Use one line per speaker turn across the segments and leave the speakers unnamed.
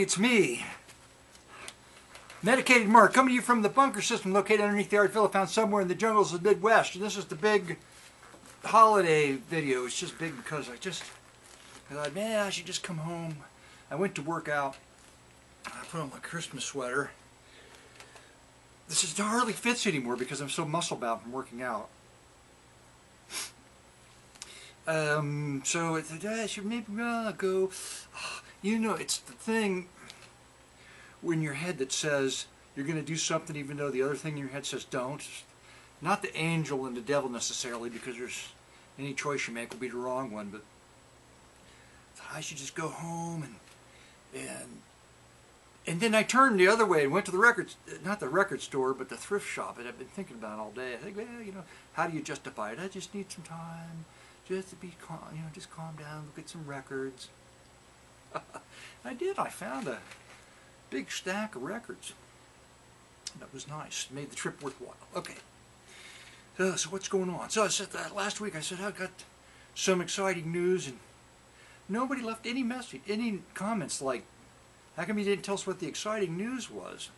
it's me, Medicated Mark, coming to you from the bunker system located underneath the art villa found somewhere in the jungles of the Midwest. And this is the big holiday video. It's just big because I thought, man, I should just come home. I went to work out. I put on my Christmas sweater. This is hardly fits anymore because I'm so muscle bound from working out. So I should maybe go. You know, it's the thing in your head that says you're going to do something even though the other thing in your head says don't. Not the angel and the devil necessarily, because there's any choice you make will be the wrong one, but I should just go home and then I turned the other way and went to the not the record store, but the thrift shop. And I've been thinking about it all day. I think, well, you know, how do you justify it? I just need some time, just to be calm, you know, just calm down, look at some records. I did. I found a big stack of records. That was nice. Made the trip worthwhile. Okay. So what's going on? So I said that last week. I said I got some exciting news, and nobody left any message, any comments like, how come you didn't tell us what the exciting news was?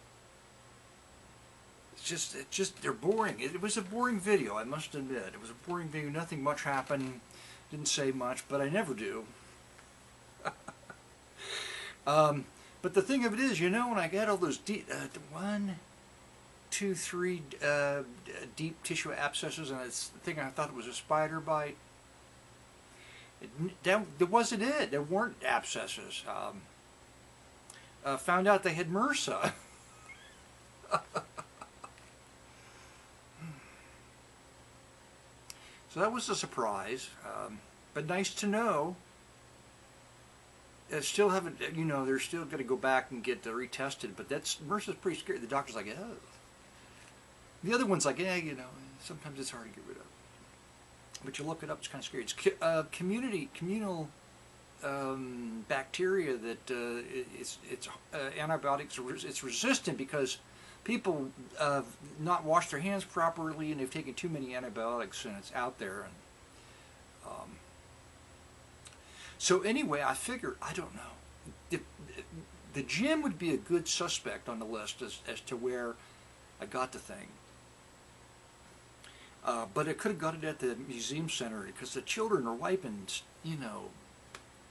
It's just they're boring. It was a boring video, I must admit. It was a boring video. Nothing much happened. Didn't say much, but I never do. But the thing of it is, you know, when I get all those deep, 1, 2, 3 deep tissue abscesses, and it's the thing I thought it was a spider bite. That wasn't it. There weren't abscesses. Found out they had MerSA. So that was a surprise, but nice to know. Still haven't, you know, they're still going to go back and get retested, but MerSA's pretty scary. The doctor's like, oh. The other one's like, yeah, you know, sometimes it's hard to get rid of. But you look it up, it's kind of scary. It's communal bacteria that it's antibiotics. It's resistant because people not wash their hands properly, and they've taken too many antibiotics, and it's out there. And so anyway, I figured, I don't know, the gym would be a good suspect on the list as to where I got the thing. But I could have got it at the museum center because the children are wiping, you know,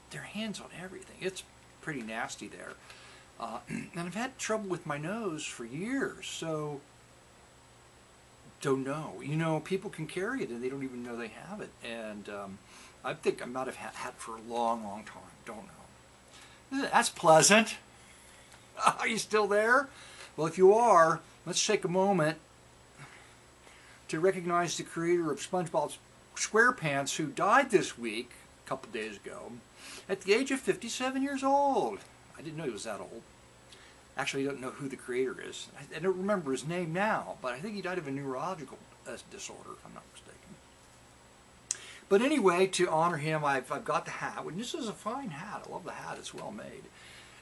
their hands on everything. It's pretty nasty there. And I've had trouble with my nose for years, so don't know. You know, people can carry it and they don't even know they have it. And I think I might have had it for a long, long time. Don't know. That's pleasant. Are you still there? Well, if you are, let's take a moment to recognize the creator of SpongeBob SquarePants, who died this week, a couple days ago, at the age of 57 years old. I didn't know he was that old. Actually, I don't know who the creator is. I don't remember his name now, but I think he died of a neurological disorder, if I'm not mistaken. But anyway, to honor him, I've got the hat. And this is a fine hat. I love the hat. It's well made.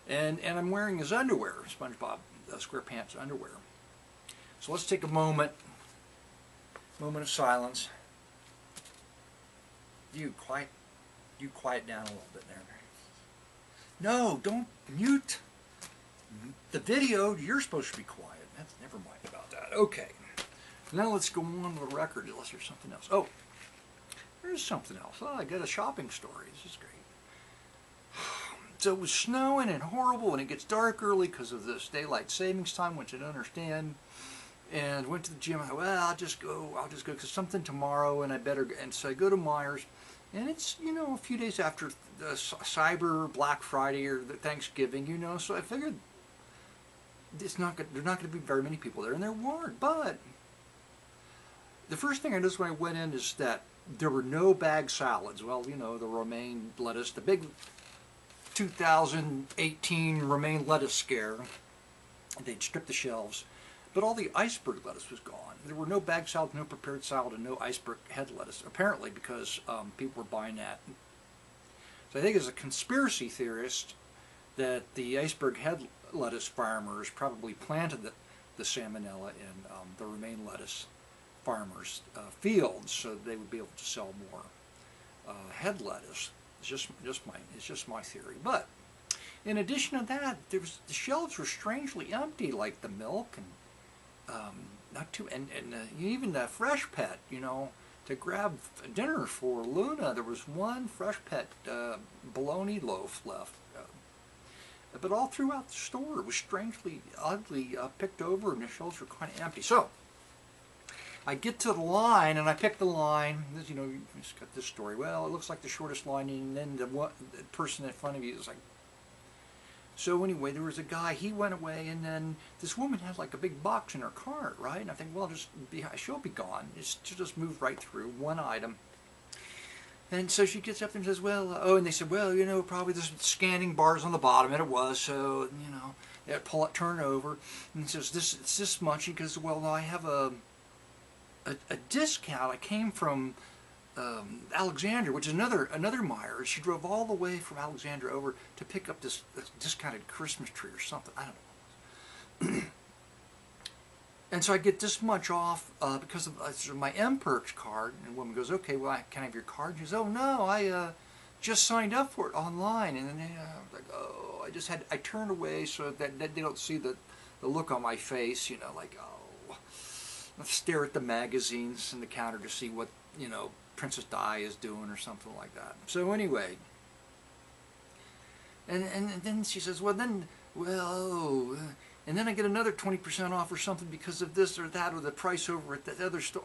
And I'm wearing his underwear, SpongeBob SquarePants underwear. So let's take a moment of silence. You quiet down a little bit there. No, don't mute the video. You're supposed to be quiet. Never mind about that. Okay. Now let's go on with the record unless there's something else. Oh, there's something else. Oh, I got a shopping story. This is great. So it was snowing and horrible, and it gets dark early because of this daylight savings time, which I don't understand. And went to the gym. I thought, well, I'll just go because something tomorrow, and I better. And so I go to Myers, and it's, you know, a few days after the Cyber Black Friday or the Thanksgiving, you know. So I figured there's not going to be very many people there, and there weren't. But the first thing I noticed when I went in is that there were no bag salads. Well, you know, the romaine lettuce, the big 2018 romaine lettuce scare. They'd stripped the shelves. But all the iceberg lettuce was gone. There were no bag salad, no prepared salad, and no iceberg head lettuce, apparently because people were buying that. So I think as a conspiracy theorist that the iceberg head lettuce farmers probably planted the salmonella in the romaine lettuce farmers' fields so they would be able to sell more head lettuce. It's just my theory. But In addition to that, the shelves were strangely empty, like the milk and not too, and even the Fresh Pet, to grab dinner for Luna. There was one Fresh Pet bologna loaf left. But all throughout the store, it was strangely, oddly picked over, and the shelves were kind of empty. So I get to the line, and I pick the line. You just got this story. Well, it looks like the shortest line, and then the person in front of you is like. So anyway, there was a guy. He went away, and then this woman had like a big box in her cart, right? And I think, well, she'll be gone. She'll just move right through one item. And so she gets up and says, well, and they said, well, probably there's scanning bars on the bottom, and it was, so, they pull it, turn it over, and says, it's this much. He goes, well, I have a discount. I came from Alexandria, which is another Meijer. She drove all the way from Alexandria over to pick up this discounted Christmas tree or something. I don't know. And so I get this much off because of my MPerks card. And the woman goes, okay, well, can I have your card? She goes, oh, no, I just signed up for it online. And then I was like, oh, I turned away so that they don't see the look on my face, like, oh. I stare at the magazines in the counter to see what, Princess Di is doing or something like that. So anyway, and then she says, and then I get another 20% off or something because of this or that, or the price over at the other store.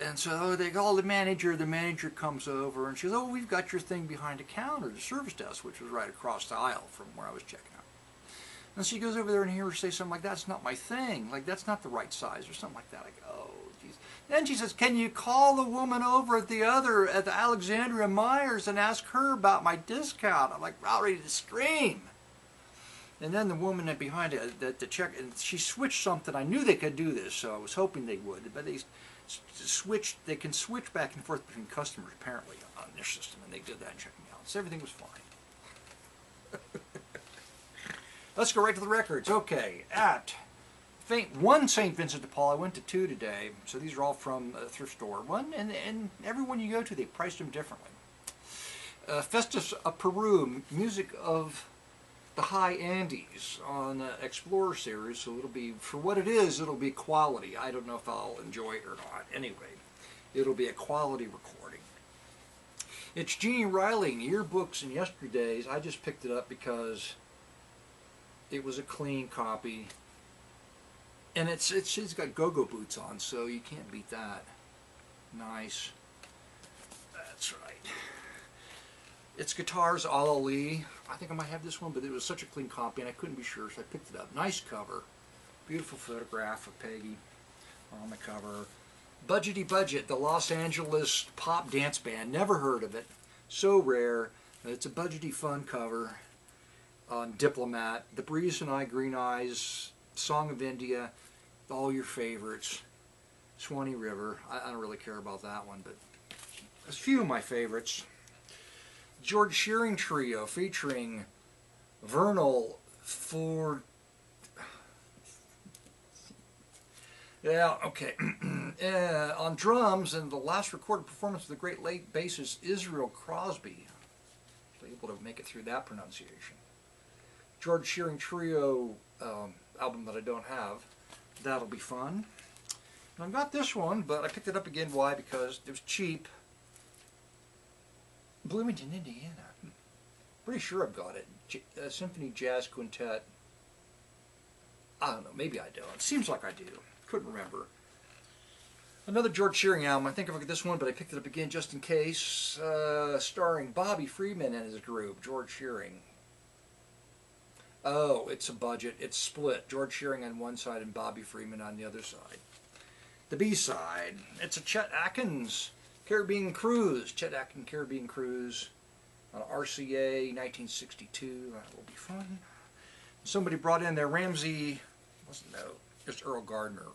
And so they call the manager. The manager comes over and she says, oh, we've got your thing behind the counter, the service desk, which was right across the aisle from where I was checking out. And she goes over there and hears her say something like, that's not my thing. Like, that's not the right size or something like that. I go, oh, geez. Then she says, can you call the woman over at the Alexandria Myers and ask her about my discount? I'm like, about ready to scream. And then the woman behind it, the check, and she switched something. I knew they could do this, so I was hoping they would. But they can switch back and forth between customers, apparently, on their system. And they did that and checked me out. So everything was fine. Let's go right to the records. Okay, one St. Vincent de Paul. I went to 2 today, so these are all from a thrift store. One, and every one you go to, they priced them differently. Festus of Peru, music of the High Andes on Explorer series, so it'll be, for what it is, it'll be quality. I don't know if I'll enjoy it or not. Anyway, it'll be a quality recording. It's Jeannie Riley, Yearbooks and Yesterdays. I just picked it up because it was a clean copy. And she's got go-go boots on, so you can't beat that. Nice. That's right. It's Guitars Ali. I think I might have this one, but it was such a clean copy, and I couldn't be sure, so I picked it up. Nice cover. Beautiful photograph of Peggy on the cover. Budgety Budget, the Los Angeles pop dance band. Never heard of it. So rare. It's a budgety fun cover on Diplomat. The Breeze and I, Green Eyes, Song of India, all your favorites. Swanee River. I don't really care about that one, but there's a few of my favorites. George Shearing Trio featuring Vernal Ford. Yeah, okay. On drums, and the last recorded performance of the great late bassist Israel Crosby. Was able to make it through that pronunciation. George Shearing Trio album that I don't have. That'll be fun. And I've got this one, but I picked it up again. Why? Because it was cheap. Bloomington, Indiana. Pretty sure I've got it. Symphony Jazz Quintet. I don't know. Maybe I don't. Seems like I do. Couldn't remember. Another George Shearing album. I think I've got this one, but I picked it up again just in case. Starring Bobby Freeman and his group, George Shearing. Oh, it's a budget. It's split. George Shearing on one side and Bobby Freeman on the other side. The B-side. It's a Chet Atkins Caribbean Cruise. Chet Atkins Caribbean Cruise on RCA 1962. That will be fun. Somebody brought in their Ramsey, just Earl Gardner.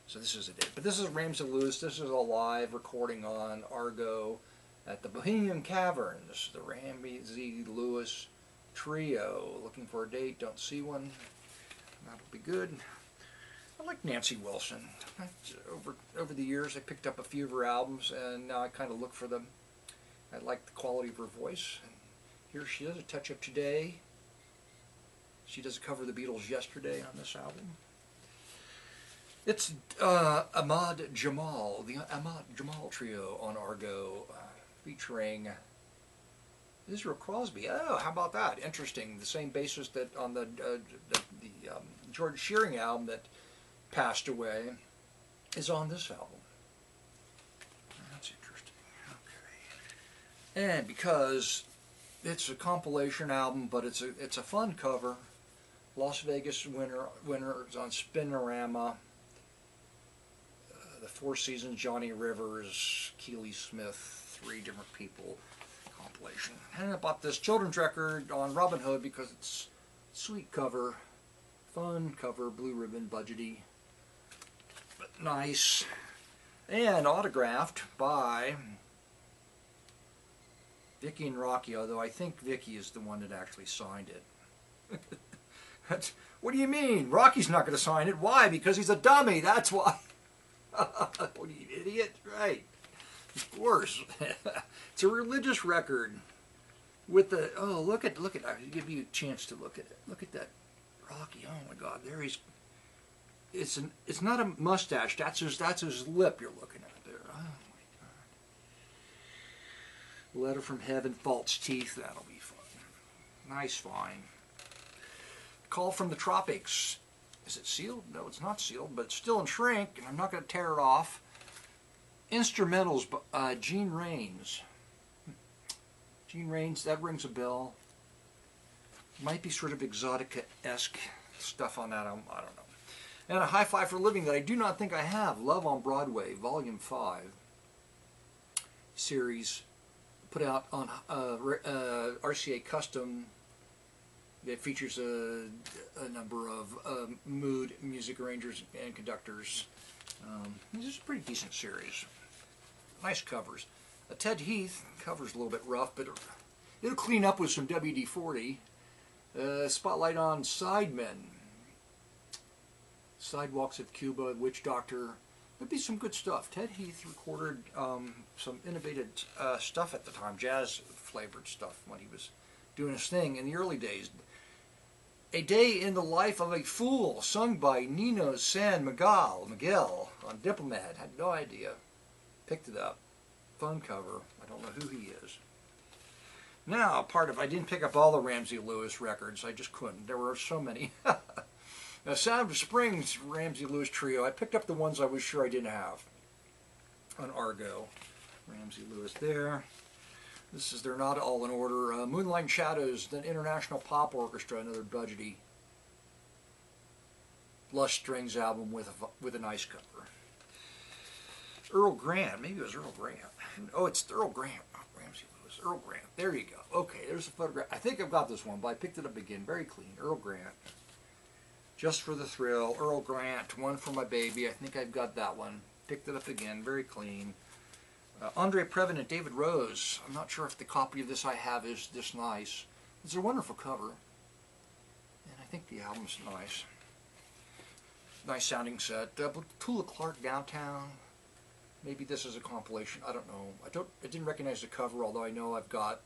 So this isn't it. But this is Ramsey Lewis. This is a live recording on Argo at the Bohemian Caverns. The Ramsey Lewis Trio. Looking for a date. Don't see one. That'll be good. I like Nancy Wilson. Over the years, I picked up a few of her albums, and now I kind of look for them. I like the quality of her voice. And here she is, A Touch of Today. She does a cover of the Beatles Yesterday on this album. It's Ahmad Jamal, the Ahmad Jamal Trio on Argo, featuring Israel Crosby. Oh, how about that? Interesting. The same bassist that on the George Shearing album that passed away is on this album. That's interesting. Okay. And because it's a compilation album, but it's a fun cover. Las Vegas Winners on Spinorama. The Four Seasons, Johnny Rivers, Keely Smith, 3 different people compilation. And I bought this children's record on Robin Hood because it's a sweet cover, fun cover, blue ribbon, budgety, but nice, and autographed by Vicky and Rocky, although I think Vicky is the one that actually signed it. What do you mean? Rocky's not going to sign it. Why? Because he's a dummy, that's why. What are you, idiot? Right. Of course. It's a religious record with the, oh, look at, I'll give you a chance to look at it. Look at that Rocky. Oh my God, there he's, it's not a mustache, that's his lip you're looking at there. Oh my God. Letter from Heaven, False Teeth, that'll be fun. Nice find. Call from the Tropics. Is it sealed? No, it's not sealed, but it's still in shrink, and I'm not going to tear it off. Instrumentals by Gene Rains. Gene Rains, that rings a bell. Might be sort of Exotica-esque stuff on that, I don't know. And a Hi-Fi for Living that I do not think I have, Love on Broadway, Volume 5 series, put out on RCA Custom. It features a number of mood music arrangers and conductors. This is a pretty decent series. Nice covers. Ted Heath cover's a little bit rough, but it'll clean up with some WD-40. Spotlight on Sidemen. Sidewalks of Cuba, Witch Doctor. There'd be some good stuff. Ted Heath recorded some innovative stuff at the time, jazz-flavored stuff when he was doing his thing in the early days. A Day in the Life of a Fool, sung by Nino San Miguel on Diplomat. Had no idea. Picked it up. Fun cover. I don't know who he is. Now, I didn't pick up all the Ramsey Lewis records. I just couldn't. There were so many. Now, Sound of Springs, Ramsey Lewis Trio. I picked up the ones I was sure I didn't have on Argo. Ramsey Lewis there. They're not all in order. Moonlight and Shadows, the International Pop Orchestra, another budgety lush strings album with a nice cover. Earl Grant, maybe it was Earl Grant. Oh, it's Earl Grant, not Ramsey Lewis. Earl Grant, there you go. Okay, there's a photograph. I think I've got this one, but I picked it up again, very clean. Earl Grant, Just for the Thrill. Earl Grant, One for My Baby. I think I've got that one. Picked it up again, very clean. Andre Previn and David Rose. I'm not sure if the copy of this I have is this nice. It's a wonderful cover. And I think the album's nice. Nice sounding set. Tula Clark, Downtown. Maybe this is a compilation. I don't know. I didn't recognize the cover, although I know I've got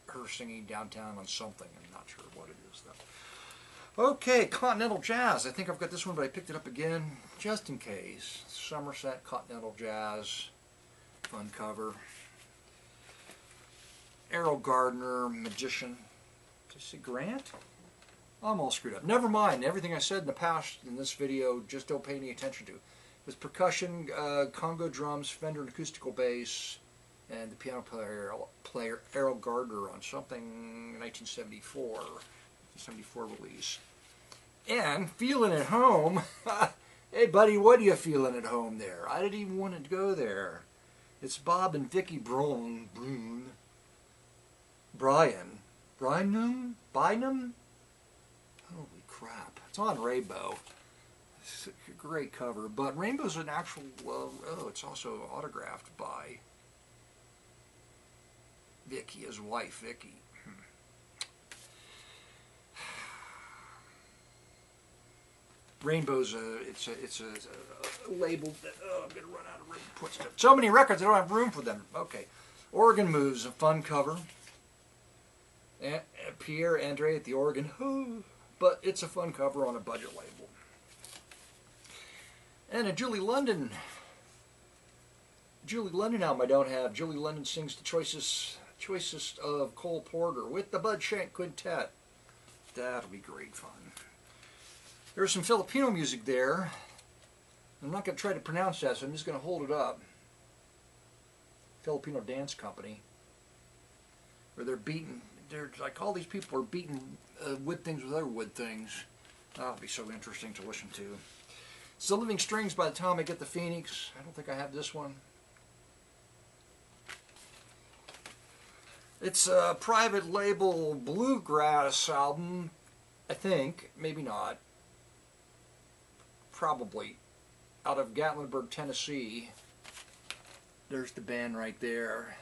her singing Downtown on something. I'm not sure what it is, though. Okay, Continental Jazz. I think I've got this one, but I picked it up again just in case. Somerset Continental Jazz. Fun cover. Errol Gardner, Magician. Did I say Grant? I'm all screwed up. Never mind. Everything I said in the past in this video, just don't pay any attention to. It's percussion, Congo drums, Fender and acoustical bass, and the piano player Errol Gardner on something 1974 release. And Feeling at Home. Hey buddy, what are you feeling at home there? I didn't even want to go there. It's Bob and Vicky Bynum? Holy crap. It's on Rainbow. It's a great cover. But Rainbow's an actual, it's also autographed by Vicky, his wife, Vicky. Rainbow's it's a label that, I'm going to run out of room to put stuff. So many records, I don't have room for them. Okay. Oregon Moves, a fun cover. Pierre Andre at the organ. but it's a fun cover on a budget label. And a Julie London album I don't have. Julie London sings the choicest of Cole Porter with the Bud Shank Quintet. That'll be great fun. There's some Filipino music there. I'm not going to try to pronounce that, so I'm just going to hold it up. Filipino Dance Company. Where they're like all these people are beating wood things with other wood things. That'll be so interesting to listen to. Still Living Strings by the time I get the Phoenix. I don't think I have this one. It's a private label bluegrass album, I think. Maybe not. Probably. Out of Gatlinburg, Tennessee. There's the band right there.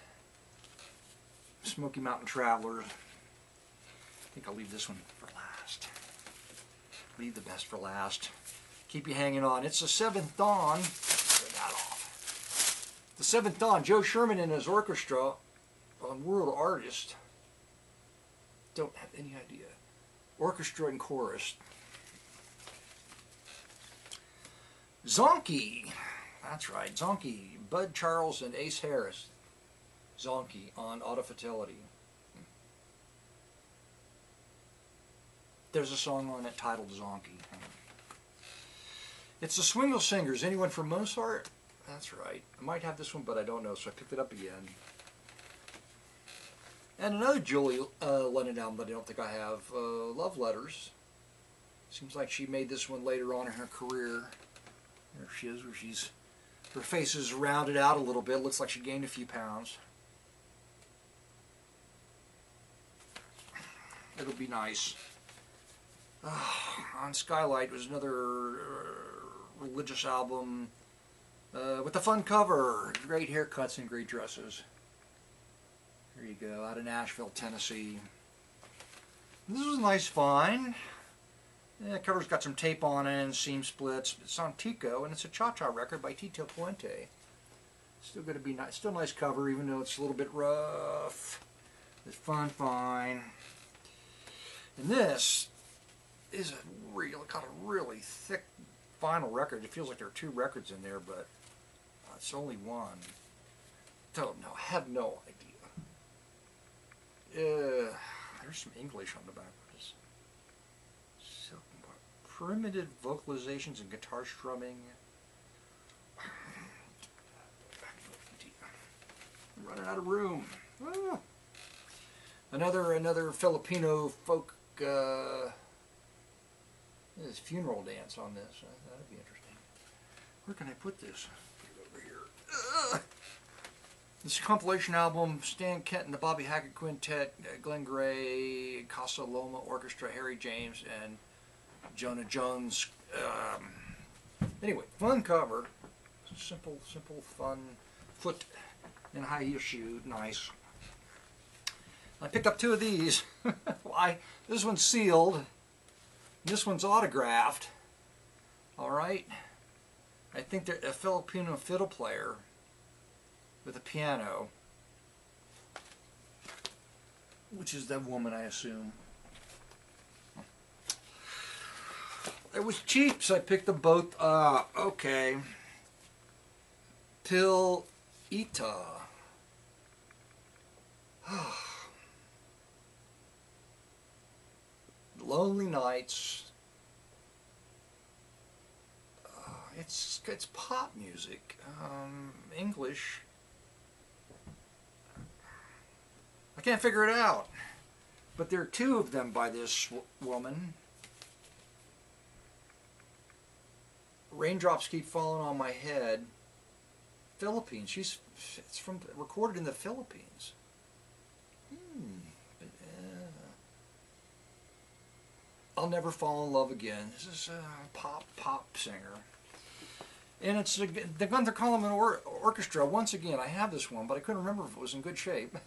Smoky Mountain Travelers. I think I'll leave this one for last. Leave the best for last. Keep you hanging on. It's the Seventh Dawn. Turn that off. The Seventh Dawn. Joe Sherman and his orchestra on World Artist. Don't have any idea. Orchestra and chorus. Zonky. That's right. Zonky. Bud Charles and Ace Harris. Zonky on Auto Fidelity. There's a song on it titled Zonky. It's the Swingle Singers. Anyone from Mozart? That's right. I might have this one, but I don't know, so I picked it up again. And another Julie London album that I don't think I have, Love Letters. Seems like she made this one later on in her career. There she is, where her face is rounded out a little bit. Looks like she gained a few pounds. It'll be nice. On Skylight was another religious album with a fun cover, great haircuts and great dresses. There you go, out of Nashville, Tennessee. This was a nice find. Yeah, the cover's got some tape on it and seam splits. It's on Tico, and it's a cha-cha record by Tito Puente. Still going to be nice. Still a nice cover, even though it's a little bit rough. It's fine. And this is got a really thick vinyl record. It feels like there are 2 records in there, but it's only one. Don't know. Have no idea. There's some English on the back of this. So, primitive vocalizations and guitar strumming. I'm running out of room. Ah. Another Filipino folk there's funeral dance on this. That'd be interesting. Where can I put this? Put it over here. Ugh. This compilation album, Stan Kent and the Bobby Hackett Quintet, Glenn Gray, Casa Loma Orchestra, Harry James, and Jonah Jones. Anyway, fun cover. Simple, fun. Foot in high heel shoe. Nice. I picked up 2 of these. This one's sealed. This one's autographed. Alright. I think they're a Filipino fiddle player with a piano. Which is that woman, I assume. It was cheap, so I picked them both up. Okay. Pil Ita. Lonely Nights. It's pop music. English. I can't figure it out. But there are 2 of them by this woman. Raindrops Keep Falling on My Head. Philippines. It's recorded in the Philippines. I'll Never Fall in Love Again. This is a pop singer. And it's the Gunther Coleman Orchestra. Once again, I have this one, but I couldn't remember if it was in good shape.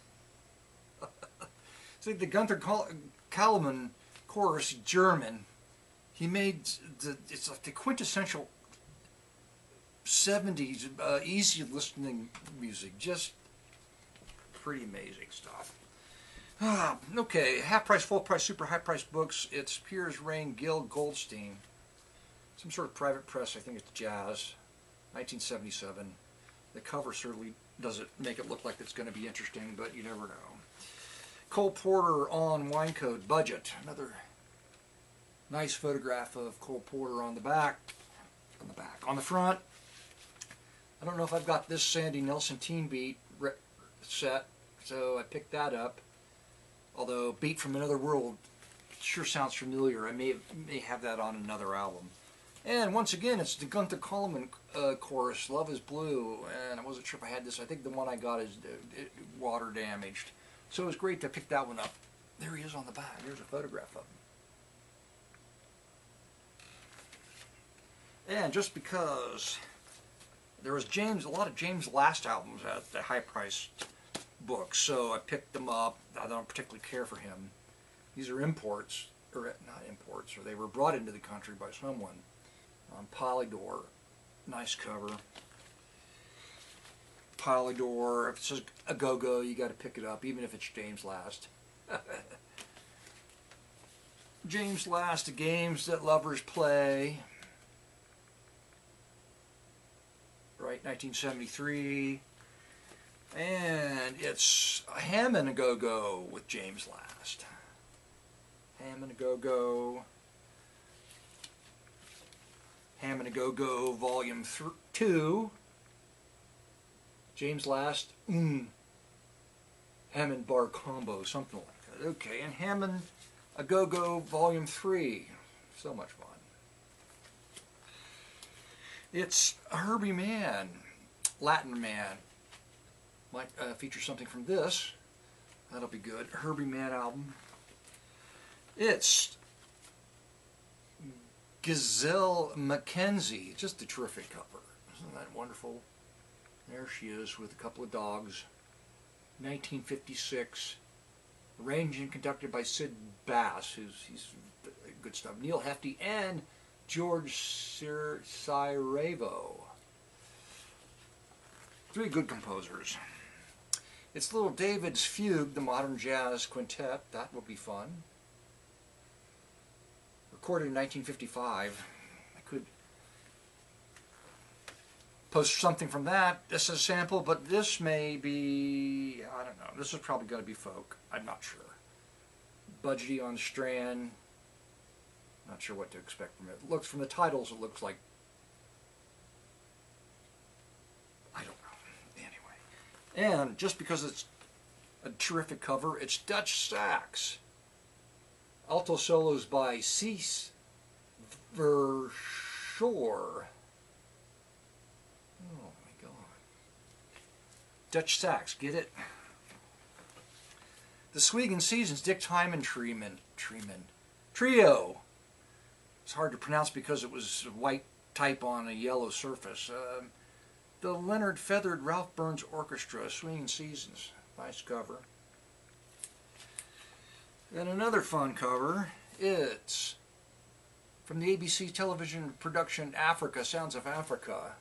It's like the Gunther Coleman chorus, German. He made it's like the quintessential 70s easy listening music. Just pretty amazing stuff. Okay, half price, full price, super high price books. It's Piers Rain Gill Goldstein. Some sort of private press, I think it's Jazz. 1977. The cover certainly doesn't make it look like it's going to be interesting, but you never know. Cole Porter on Wine Code Budget. Another nice photograph of Cole Porter on the back. On the front, I don't know if I've got this Sandy Nelson Teen Beat set, so I picked that up. Although Beat from Another World sure sounds familiar. I may have that on another album. And once again, it's the Gunther Coleman chorus, Love is Blue. And I wasn't sure if I had this. I think the one I got is water damaged. So it was great to pick that one up. There he is on the back. Here's a photograph of him. And just because there was a lot of James Last albums at the high-priced books, so I picked them up. I don't particularly care for him. These are imports, or not imports, or they were brought into the country by someone. Polydor, nice cover. Polydor, if it says a go-go, you got to pick it up, even if it's James Last. James Last, the games that lovers play. Right, 1973. And it's Ham and a Go-Go with James Last. Ham and a Go-Go. Ham and a Go-Go Volume 2. James Last. Ham and Bar Combo, something like that. Okay, and Ham and a Go-Go Volume 3. So much fun. It's Herbie Mann, Latin Man. Might feature something from this. That'll be good. Herbie Mann album. It's Gazelle Mackenzie. Just a terrific cover. Isn't that wonderful? There she is with a couple of dogs. 1956. Arranged and conducted by Sid Bass, he's good stuff. Neil Hefti and George Sarajevo. Three good composers. It's Little David's Fugue, the modern jazz quintet. That will be fun. Recorded in 1955. I could post something from that. This is a sample, but this may be, I don't know. This is probably going to be folk. I'm not sure. Budgety on Strand. Not sure what to expect from it. It looks, from the titles, it looks like, I don't know. Anyway. And just because it's a terrific cover, it's Dutch sax. Alto solos by Cees Verschoor. Oh my God. Dutch sax, get it? The Sweegan Seasons, Dick Hyman Trio. It's hard to pronounce because it was white type on a yellow surface. The Leonard Feathered Ralph Burns Orchestra, Swinging Seasons. Nice cover. And another fun cover. It's from the ABC television production Africa, Sounds of Africa.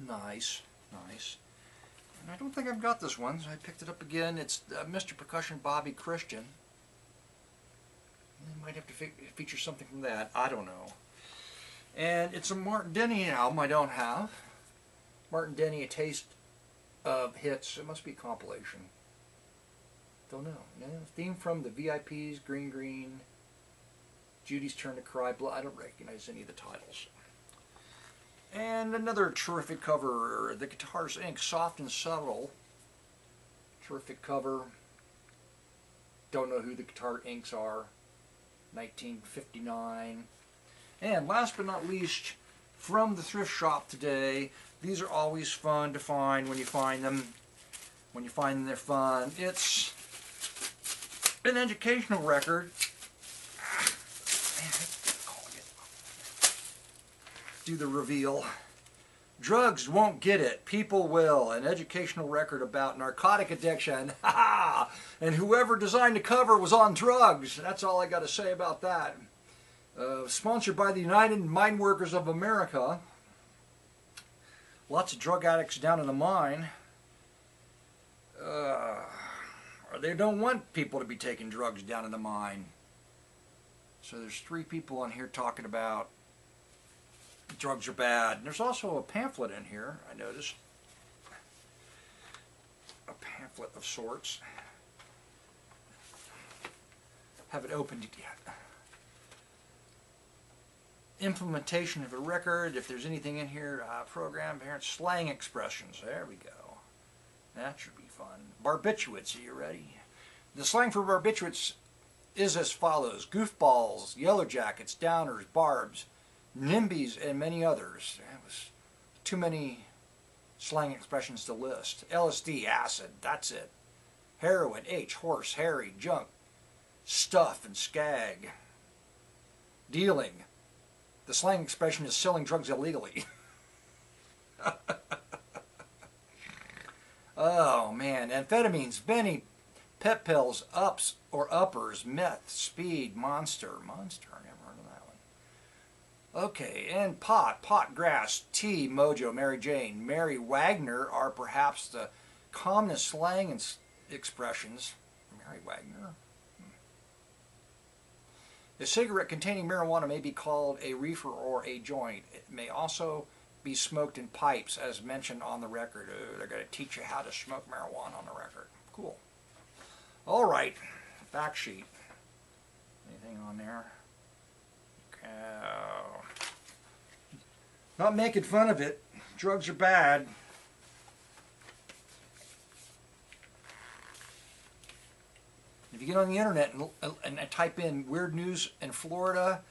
Nice, nice. And I don't think I've got this one, so I picked it up again. It's Mr. Percussion Bobby Christian. I might have to feature something from that. I don't know. And it's a Martin Denny album I don't have. Martin Denny, A Taste of Hits. It must be a compilation. Don't know. No, theme from the VIPs, Green Green, Judy's Turn to Cry. I don't recognize any of the titles. And another terrific cover, The Guitars Inc., Soft and Subtle. Terrific cover. Don't know who the Guitar Incs are. 1959. And last but not least, from the thrift shop today, these are always fun to find when you find them. When you find them, they're fun. It's an educational record. Do the reveal. Drugs won't get it. People will. An educational record about narcotic addiction. And whoever designed the cover was on drugs. That's all I got to say about that. Sponsored by the United Mine Workers of America. Lots of drug addicts down in the mine. They don't want people to be taking drugs down in the mine. So there's 3 people on here talking about drugs are bad. And there's also a pamphlet in here, I noticed. A pamphlet of sorts. Haven't opened it yet. Implementation of a record, if there's anything in here, program, parents, slang expressions. There we go. That should be fun. Barbiturates, are you ready? The slang for barbiturates is as follows: goofballs, yellow jackets, downers, barbs, nimbies, and many others. That was too many slang expressions to list. LSD, acid, that's it. Heroin, H, horse, harry, junk, stuff, and skag. Dealing. The slang expression is selling drugs illegally. Oh man, amphetamines, Benny, pep pills, ups or uppers, meth, speed, monster, I never heard of that one. Okay, and pot, grass, tea, mojo, Mary Jane, Mary Wagner are perhaps the commonest slang and expressions. Mary Wagner. A cigarette containing marijuana may be called a reefer or a joint. It may also be smoked in pipes, as mentioned on the record. They're going to teach you how to smoke marijuana on the record. Cool. All right, fact sheet. Anything on there? Not making fun of it. Drugs are bad. If you get on the internet and type in weird news in Florida,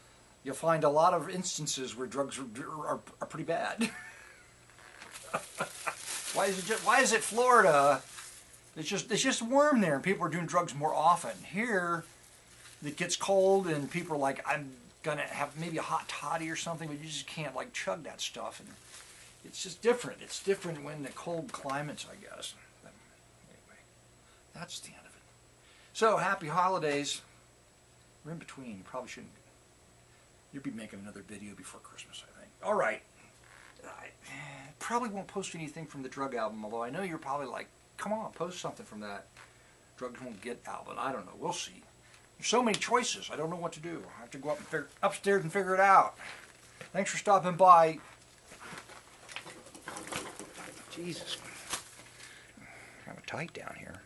you'll find a lot of instances where drugs are pretty bad. Why is it Florida? It's just warm there and people are doing drugs more often. Here, it gets cold and people are like, I'm gonna have maybe a hot toddy or something, but you just can't like chug that stuff. And it's just different. It's different when the cold climates, I guess. But anyway, that's the end of it. So, happy holidays. We're in between. You probably shouldn't. You'll be making another video before Christmas, I think. All right. I probably won't post anything from the Drug album, although I know you're probably like, come on, post something from that Drugs Won't Get album. I don't know. We'll see. There's so many choices. I don't know what to do. I have to go up and upstairs and figure it out. Thanks for stopping by. Jesus. Kind of tight down here.